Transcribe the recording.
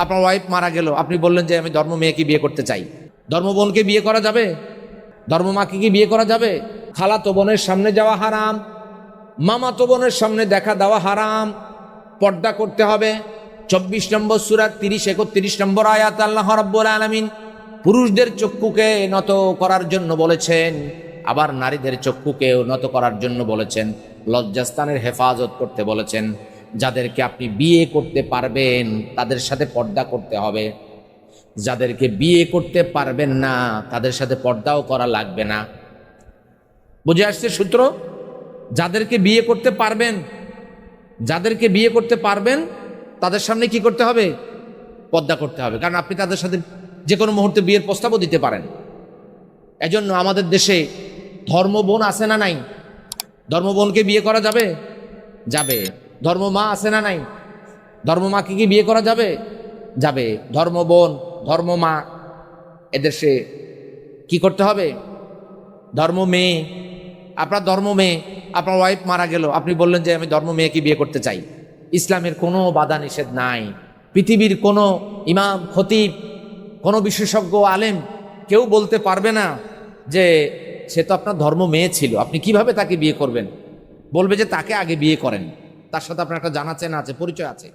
আপনার ওয়াইফ মারা গেল, আপনি বললেন যে আমি ধর্ম মেয়েকে বিয়ে করতে চাই। ধর্ম বোনকে বিয়ে করা যাবে? ধর্ম মাকে কি বিয়ে করা যাবে? খালাতো বোনের সামনে যাওয়া হারাম, মামাতো বোনের সামনে দেখা দেওয়া হারাম, পর্দা করতে হবে। 24 নম্বর সূরা 30-31 নম্বর আয়াত আল্লাহ রাব্বুল আলামিন পুরুষদের চক্ষুকে নত করার জন্য বলেছেন, আবার নারীদের চক্ষুকেও নত করার জন্য বলেছেন, লজ্জাস্থানের হেফাজত করতে বলেছেন। যাদেরকে আপনি বিয়ে করতে পারবেন তাদের সাথে পর্দা করতে হবে, যাদেরকে বিয়ে করতে পারবেন না তাদের সাথে পর্দাও করা লাগবে না। বুঝে আসছে সূত্র? যাদেরকে বিয়ে করতে পারবেন, যাদেরকে বিয়ে করতে পারবেন তাদের সামনে কি করতে হবে? পর্দা করতে হবে, কারণ আপনি তাদের সাথে যে কোনো মুহূর্তে বিয়ের প্রস্তাবও দিতে পারেন। এজন্য আমাদের দেশে ধর্মবোন আছে না নাই? ধর্মবোনকে বিয়ে করা যাবে? যাবে। ধর্মমা আছে না নাই? ধর্মমাকে কি বিয়ে করা যাবে? যাবে। ধর্মবোন, ধর্মমা, এদেশে কি করতে হবে? ধর্ম মেয়ে, আপনার ধর্ম মেয়ে, আপনার ওয়াইফ মারা গেল, আপনি বললেন যে আমি ধর্ম মেয়েকে বিয়ে করতে চাই। ইসলামের কোনো বাধা নিষেধ নাই। পৃথিবীর কোনো ইমাম, খতিব, কোনো বিশেষজ্ঞ আলেম কেউ বলতে পারবে না যে সে তো আপনার ধর্ম মেয়ে ছিল, আপনি কিভাবে তাকে বিয়ে করবেন। বলবে যে তাকে আগে বিয়ে করেন, তার সাথে আপনার একটা জানা চেনা আছে, পরিচয় আছে।